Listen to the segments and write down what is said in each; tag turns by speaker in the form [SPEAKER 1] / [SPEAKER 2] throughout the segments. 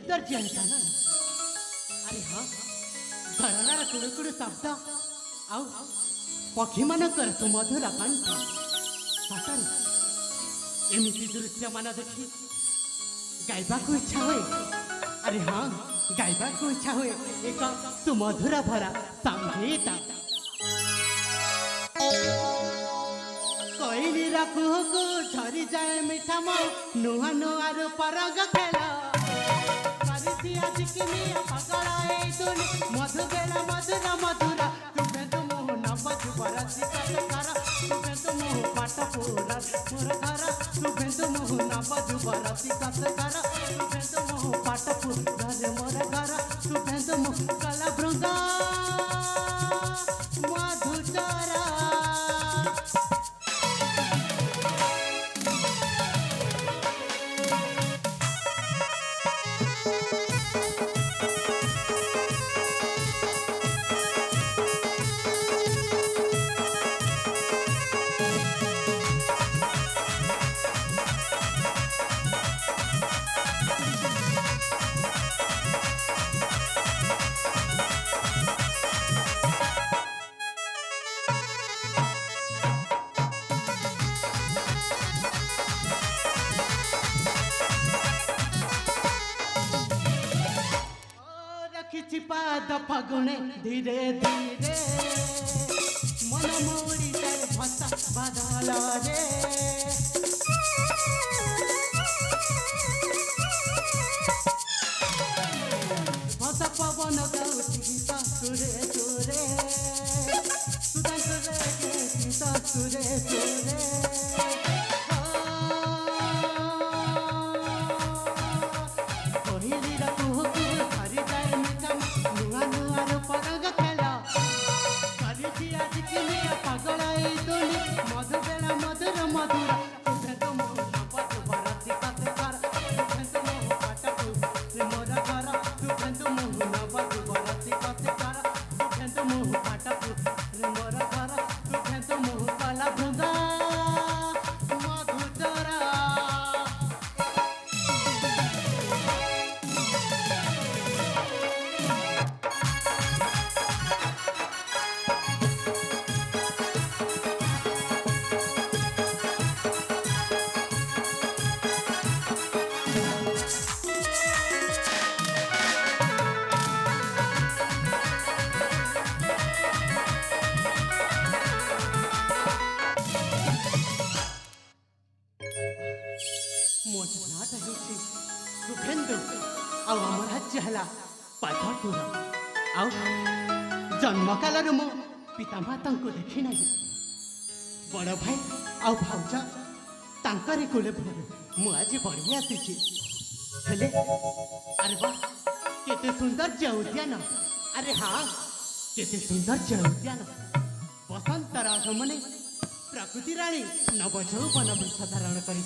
[SPEAKER 1] सौंदर्य आहे का ना. अरे हा झरणार कुडकुड शब्द ଆଉ ପକ୍ଷୀମାନଙ୍କର ସୁମଧୁର କଣ୍ଠ ସତରେ ଏମିତି ଦୃଶ୍ୟମାନ ଦେଖି ଗାଇବାକୁ ଇଚ୍ଛା ହୁଏ. ଆରେ ହଁ ଗାଇବାକୁ ଇଚ୍ଛା ହୁଏ ଏକ ସୁମଧୁର ଭରା ସଙ୍ଗୀତ. କୋଇଲିର କୁହୁକୁ ଝରିଯାଏ ମିଠା ମୋ ନୂଆ ନୂଆ ରୂପରଙ୍ଗ ଖେଳ କରିଛି ଆଜି କିନିଆ ପାଗଳ ଏଇ ଦୁନି ମଧୁବେଳା ମଧୁର ମଧୁର ତୁମେ ତୁମ ନବଜୁ ବରସି କର ତୁମେ ତୁମ ପାଟ ପୁରା ମୋର ଘର ତୁମେ ତୁମ ନବଜୁ ବରସି କର ତୁମେ ତୁମ ପାଟ ପୁରାରେ ମୋର ଘର ତୁମେ ତୁମ କଲା ବୃନ୍ଦ ମଧୁଚରା. पाद फगुने धीरे धीरे मन मोड़ी जाए भसा बादल रे भसा पवन गाउटी सुरे सुरे सुदान सुरे सुरे पागल मधुबेला मधुर मधुर तुझे तो मोह नपतु बरसी कते कर तुझे तो मोह पाटकु मोर घर तुझे तो मोह नपतु बरसी कते कर तुझे तो मोह पाटकु मोर घर तुझे तो मोह कला भृंगा मधुचरा. सुखेंदु आम राज्य है पाथरपुर जन्म काल मो पितामाता को देखी ना बड़ भाई आउ भाउज तांकरे कोले भर मु आज बढ़ी आसी. अरे वाह केते सौंदर्य उद्यान. अरे हाँ केते सौंदर्य उद्यान बसंत आगमने प्रकृति राणी नवजौवन वृक्ष धारण कर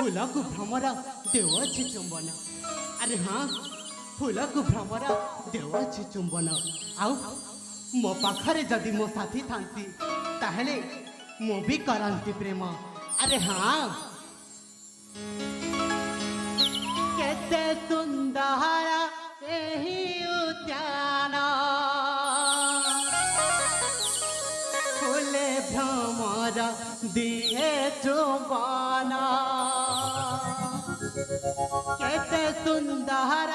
[SPEAKER 1] फूल को भ्रमर देवछि चुंबन. अरे हाँ फूल को भ्रमर देवछि चुंबन. आउ मो पाखरे जदि मो साथी थांती ताहले मो भी करंती प्रेम. अरे हाँ केते सुंदर एही उद्यान फूले भ्रमर दिए चुंबन. केते सुंदर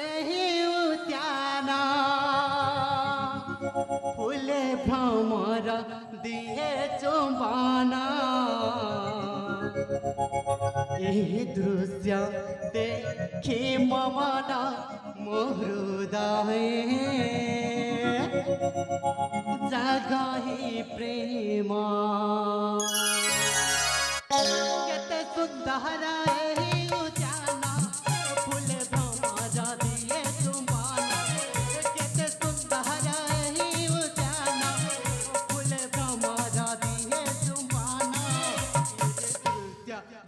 [SPEAKER 1] एही उद्यान फूले भ्रमर दिए चुंबन. एही दृश्य देखी मन मो हृदय जागहि प्रेम. केते सुंदर एही उद्यान फूले भ्रमर दिए चुंबन. केते सुंदर एही उद्यान फूले भ्रमर दिए चुंबन.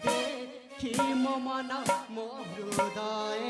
[SPEAKER 1] देखी मन मो हृदय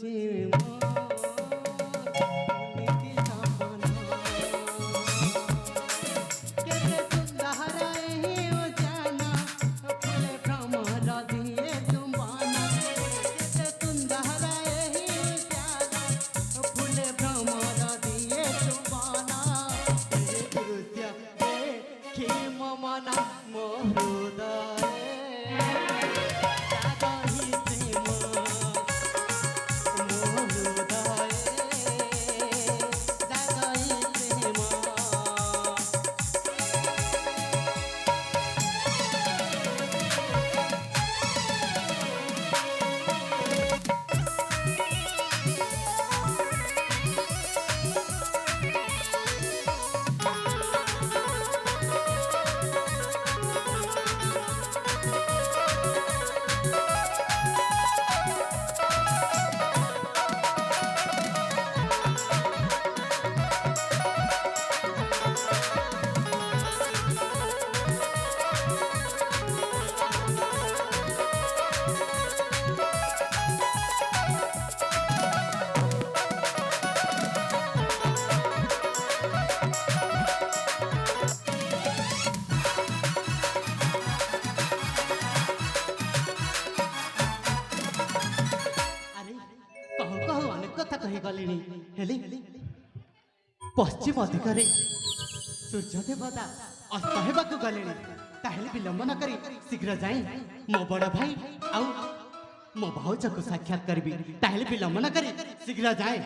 [SPEAKER 1] तुझे नीति सपना केते सुंदर है ओ जाना फूले भ्रमर दिए जुबाना केते सुंदर है ओ जाना फूले भ्रमर दिए जुबाना तेरे दृश्य देखी ममना मोहृदय पश्चिम अधिकारी सूर्य देवता अस्त होगा गले विलंब न करी शीघ्र जाए मो बड़ भाई आउ मो भाउज को साक्षात करी विलंब न करी शीघ्र जाए।